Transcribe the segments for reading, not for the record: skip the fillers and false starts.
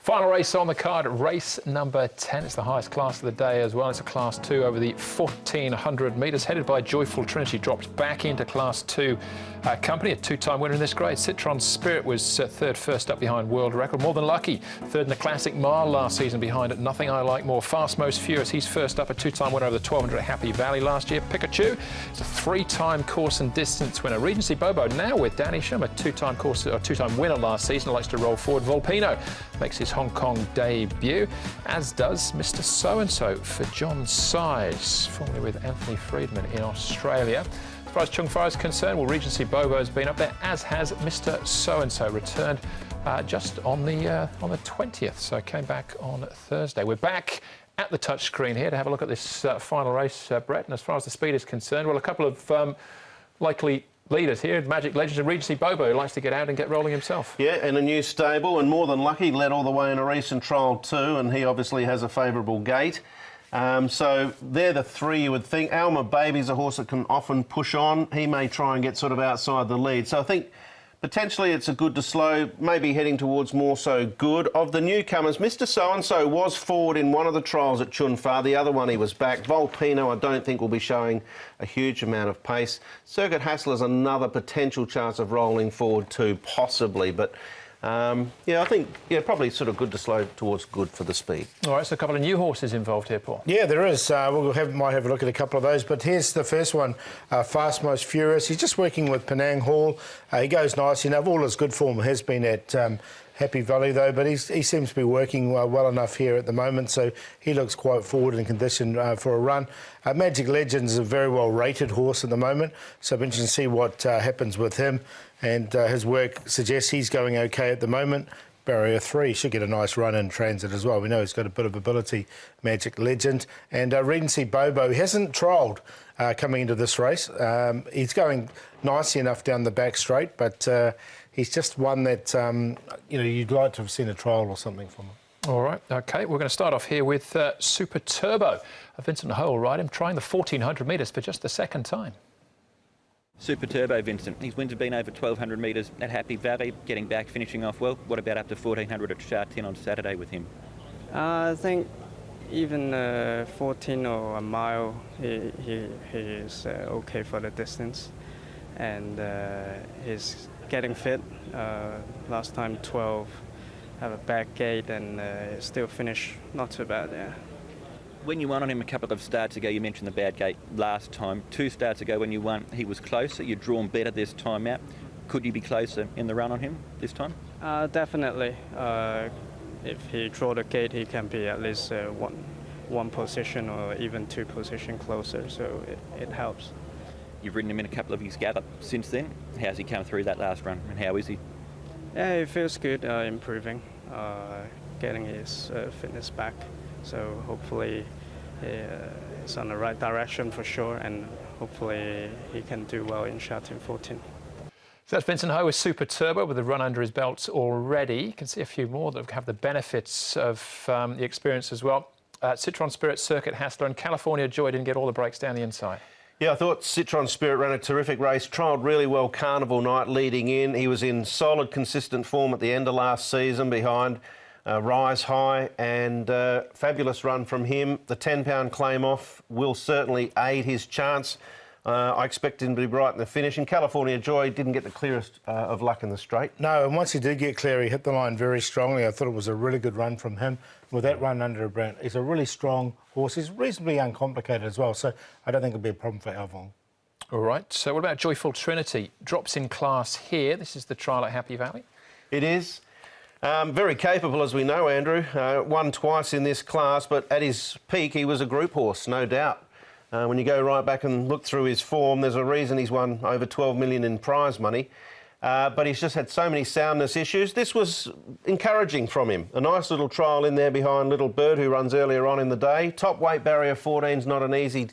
Final race on the card, race number 10. It's the highest class of the day as well. It's a Class 2 over the 1,400 metres, headed by Joyful Trinity. Dropped back into Class 2 company, a two-time winner in this grade. Citron Spirit was third first up behind World Record. More Than Lucky, third in the Classic Mile last season behind it. Nothing I Like More. Fast Most Furious, he's first up, a two-time winner over the 1,200 at Happy Valley last year. Pikachu, it's a three-time course and distance winner. Regency Bobo now with Danny Shum, a two-time winner last season, likes to roll forward. Volpino makes his Hong Kong debut, as does Mr. So-and-so for John Size, formerly with Anthony Friedman in Australia. As far as Chung Far is concerned, well, Regency Bobo has been up there, as has Mr. So-and-so, returned just on the 20th, so came back on Thursday. We're back at the touchscreen here to have a look at this final race, Brett, and as far as the speed is concerned, well, a couple of likely leaders here, Magic Legends and Regency Bobo, who likes to get out and get rolling himself. Yeah, and a new stable, and More Than Lucky led all the way in a recent trial too, and he obviously has a favourable gate. So they're the three you would think. Alma Baby's a horse that can often push on. He may try and get sort of outside the lead. So I think potentially it's a good to slow, maybe heading towards more so good. Of the newcomers, Mr. So-and-so was forward in one of the trials at Chun Fa. The other one he was back. Volpino I don't think will be showing a huge amount of pace. Circuit Hassler's another potential chance of rolling forward too, possibly. But yeah, I think probably sort of good to slow towards good for the speed. All right, so a couple of new horses involved here, Paul. Yeah, there is. Might have a look at a couple of those, but here's the first one, Fast Most Furious. He's just working with Penang Hall. He goes nice enough. All his good form has been at Happy Valley, though, but he seems to be working well enough here at the moment, so he looks quite forward in condition for a run. Magic Legends is a very well-rated horse at the moment, so it'll be interesting to see what happens with him, and his work suggests he's going okay at the moment. Barrier 3 should get a nice run in transit as well. We know he's got a bit of ability, Magic Legend. And Regency Bobo hasn't trialled coming into this race. He's going nicely enough down the back straight, but he's just one that, you'd like to have seen a trial or something from him. All right, OK. We're going to start off here with Super Turbo. Vincent Ho will ride him, trying the 1,400 metres for just the second time. Super Turbo, Vincent. His wins have been over 1,200 metres at Happy Valley, getting back, finishing off well. What about up to 1,400 at Sha Tin on Saturday with him? I think even 14 or a mile, he is okay for the distance. And he's getting fit. Last time 12, have a back gate, and still finish not too bad, yeah. When you won on him a couple of starts ago, you mentioned the bad gate last time. 2 starts ago when you won, he was closer. You'd drawn better this time out. Could you be closer in the run on him this time? Definitely. If he draw the gate, he can be at least one position or even 2 positions closer, so it helps. You've ridden him in a couple of his gallop since then. How's he come through that last run, and how is he? Yeah, he feels good, improving, getting his fitness back. So hopefully it's on the right direction for sure, and hopefully he can do well in Sha Tin 14. So that's Vincent Ho with Super Turbo with a run under his belt already. You can see a few more that have the benefits of the experience as well. Citron Spirit, Circuit Hassler, and California Joy didn't get all the breaks down the inside. Yeah, I thought Citron Spirit ran a terrific race, trialled really well Carnival Night leading in. He was in solid, consistent form at the end of last season behind Rise High, and fabulous run from him. The 10-pound claim off will certainly aid his chance. I expect him to be right in the finish. And California Joy didn't get the clearest of luck in the straight. No, and once he did get clear, he hit the line very strongly. I thought it was a really good run from him. With that run under a brand, he's a really strong horse. He's reasonably uncomplicated as well, so I don't think it'll be a problem for Alvon. All right, so what about Joyful Trinity? Drops in class here. This is the trial at Happy Valley. It is. Very capable, as we know, Andrew. Won twice in this class, but at his peak, he was a group horse, no doubt. When you go right back and look through his form, there's a reason he's won over 12 million in prize money. But he's just had so many soundness issues. This was encouraging from him. A nice little trial in there behind Little Bird, who runs earlier on in the day. Top weight barrier 14 is not an easy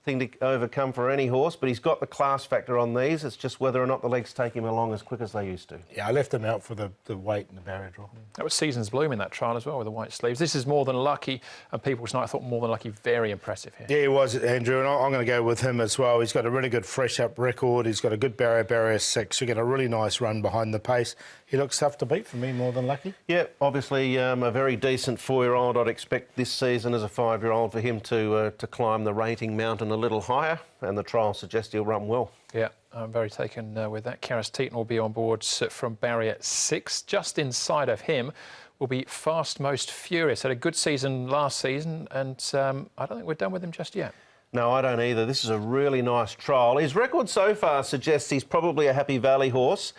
thing to overcome for any horse, but he's got the class factor on these. It's just whether or not the legs take him along as quick as they used to. Yeah, I left him out for the weight and the barrier draw. That was Season's Bloom in that trial as well with the white sleeves. This is More Than Lucky, and people tonight, I thought More Than Lucky very impressive here. Yeah, he was, Andrew, and I'm going to go with him as well. He's got a really good fresh up record. He's got a good barrier 6. You get a really nice run behind the pace. he looks tough to beat for me, More Than Lucky. Yeah, obviously a very decent 4-year-old. I'd expect this season as a 5-year-old for him to climb the rating mountain a little higher, and the trial suggests he'll run well. Yeah, I'm very taken with that. Sha Tin will be on board from barrier 6. Just inside of him will be Fast Most Furious. Had a good season last season, and I don't think we're done with him just yet. No, I don't either. This is a really nice trial. His record so far suggests he's probably a Happy Valley horse,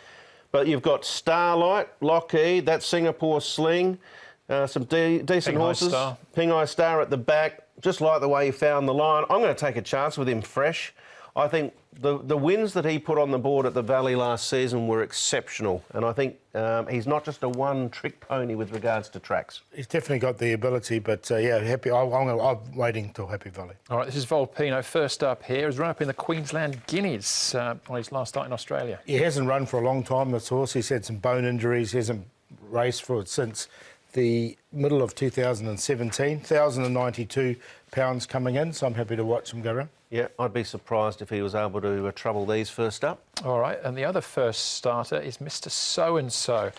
but you've got Starlight, Lockheed, that Singapore Sling, some decent horses. Ping-Eye Star at the back, just like the way he found the line. I'm going to take a chance with him fresh. I think the wins that he put on the board at the Valley last season were exceptional, and I think he's not just a one-trick pony with regards to tracks. He's definitely got the ability, but yeah, Happy. I'm waiting till Happy Valley. All right, this is Volpino. First up here. He's run up in the Queensland Guineas on his last start in Australia. He hasn't run for a long time, this horse. He's had some bone injuries. He hasn't raced for it since the middle of 2017. 1,092 pounds coming in, so I'm happy to watch him go around. Yeah, I'd be surprised if he was able to trouble these first up. All right, and the other first starter is Mr. So-and-so.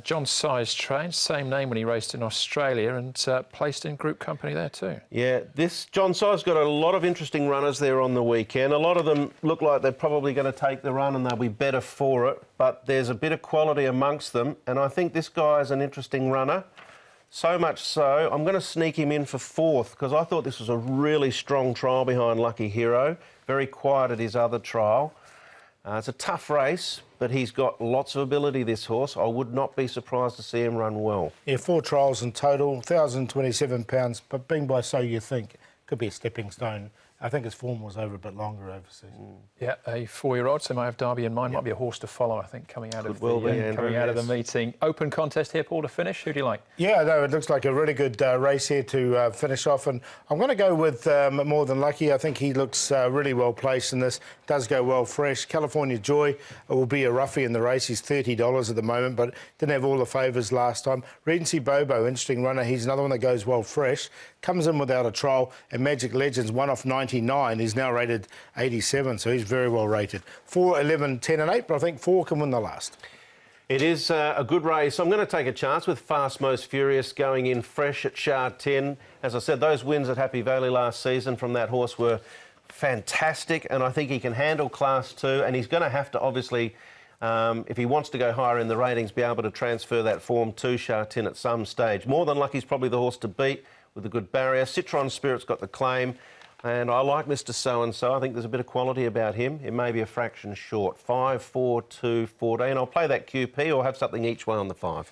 John Size trained, same name when he raced in Australia, and placed in group company there too. Yeah, this John Size got a lot of interesting runners there on the weekend. A lot of them look like they're probably going to take the run and they'll be better for it, but there's a bit of quality amongst them, and I think this guy is an interesting runner. So much so, I'm going to sneak him in for 4th because I thought this was a really strong trial behind Lucky Hero. Very quiet at his other trial. It's a tough race, but he's got lots of ability, this horse. I would not be surprised to see him run well. Yeah, 4 trials in total, £1,027, but being by So You Think, could be a stepping stone. I think his form was over a bit longer overseas. Yeah, a 4-year-old, so might have Derby in mind. Might be a horse to follow, I think, coming out of the meeting. Open contest here, Paul, to finish. Who do you like? Yeah, no, it looks like a really good race here to finish off, and I'm going to go with More Than Lucky. I think he looks really well placed in this. Does go well fresh. California Joy will be a roughie in the race. He's $30 at the moment, but didn't have all the favours last time. Regency Bobo, interesting runner. He's another one that goes well fresh. Comes in without a trial, and Magic Legends, 1 off 99. He's now rated 87, so he's very well rated. 4, 11, 10 and 8, but I think 4 can win the last. It is a good race. I'm going to take a chance with Fast Most Furious going in fresh at Sha Tin. As I said, those wins at Happy Valley last season from that horse were fantastic, and I think he can handle Class 2, and he's going to have to, obviously, if he wants to go higher in the ratings, be able to transfer that form to Sha Tin at some stage. More Than Lucky's probably the horse to beat with a good barrier. Citron Spirit's got the claim. And I like Mr. So-and-so. I think there's a bit of quality about him. It may be a fraction short. 5, 4, 2, 14. I'll play that QP or have something each way on the 5.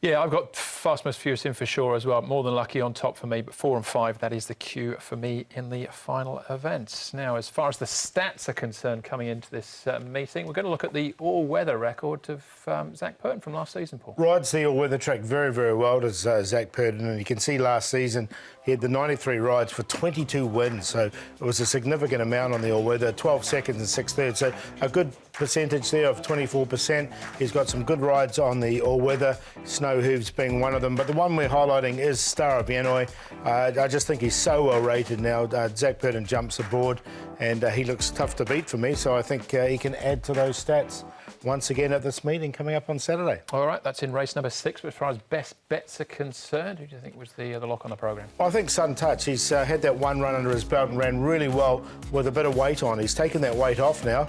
Yeah, I've got Fast Most Furious in for sure as well. More Than Lucky on top for me, but 4 and 5, that is the cue for me in the final event. Now, as far as the stats are concerned coming into this meeting, we're going to look at the all-weather record of Zach Purton from last season, Paul. Rides the all-weather track very, very well, does Zach Purton, and you can see last season he had the 93 rides for 22 wins, so it was a significant amount on the all-weather, 12 seconds and 6 thirds, so a good percentage there of 24%. He's got some good rides on the all-weather, Snow Hooves being one of them, but the one we're highlighting is Star of Yanoi. I just think he's so well rated now. Zach Purton jumps aboard, and he looks tough to beat for me, so I think he can add to those stats once again at this meeting coming up on Saturday. All right, that's in race number 6. But as far as best bets are concerned, who do you think was the lock on the programme? Well, I think Sun Touch. He's had that one run under his belt and ran really well with a bit of weight on. He's taken that weight off now.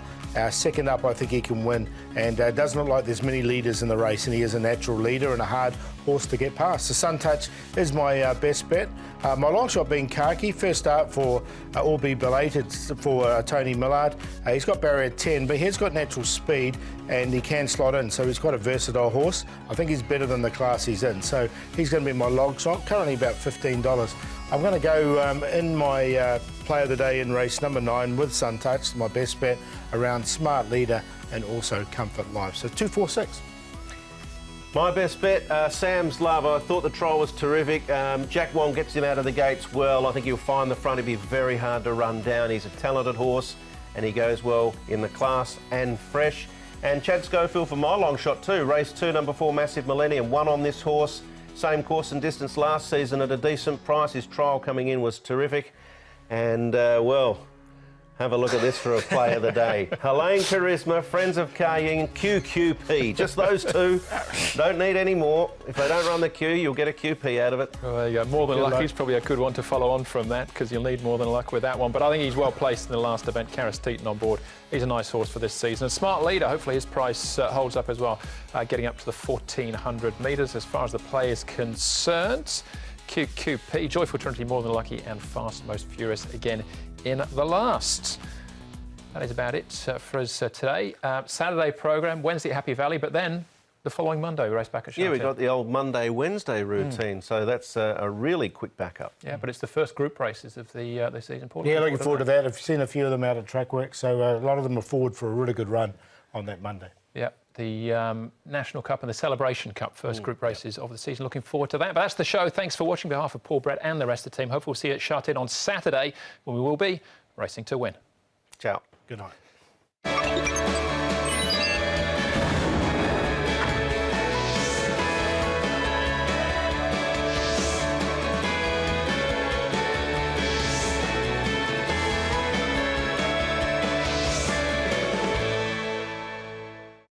Second up, I think he can win, and doesn't look like there's many leaders in the race, and he is a natural leader and a hard horse to get past. So Sun Touch is my best bet. My long shot being Khaki, first start for All Be Belated for Tony Millard. He's got barrier 10, but he's got natural speed and he can slot in, so he's quite a versatile horse. I think he's better than the class he's in, so he's going to be my long shot, currently about $15. I'm going to go in my play of the day in race number 9 with Sun Touch, my best bet around Smart Leader and also Comfort Life. So 2, 4, 6. My best bet, Sam's Love. I thought the trial was terrific. Jack Wong gets him out of the gates well. I think he'll find the front. He'll be very hard to run down. He's a talented horse and he goes well in the class and fresh. And Chad Schofield for my long shot too. Race 2, number 4, Massive Millennium. Won on this horse. Same course and distance last season at a decent price. His trial coming in was terrific. And, well, Have a look at this for a play of the day. Helene Charisma, Friends of Car Ying, QQP. Just those two. Don't need any more. If they don't run the Q, you'll get a QP out of it. Well, there you go. More Than Lucky is probably a good one to follow on from that, because you'll need More Than Luck with that one. But I think he's well placed in the last event. Karis Teaton on board. He's a nice horse for this season. A smart leader. Hopefully his price holds up as well, getting up to the 1,400 metres. As far as the play is concerned, QQP, Joyful Trinity, More Than Lucky, and Fast Most Furious again in the last. That is about it for us today. Saturday programme, Wednesday at Happy Valley, but then the following Monday we race back at Sha Tin. Yeah, we've got the old Monday-Wednesday routine, so that's a really quick backup. Yeah, but it's the first group races of the season. Paul, Yeah, looking forward to that. I've seen a few of them out at track work, so a lot of them are forward for a really good run on that Monday. Yeah, the National Cup and the Celebration Cup, first group races of the season. Looking forward to that. But that's the show. Thanks for watching. On behalf of Paul, Brett and the rest of the team, hopefully we'll see you at Sha Tin on Saturday, when we will be racing to win. Ciao. Good night.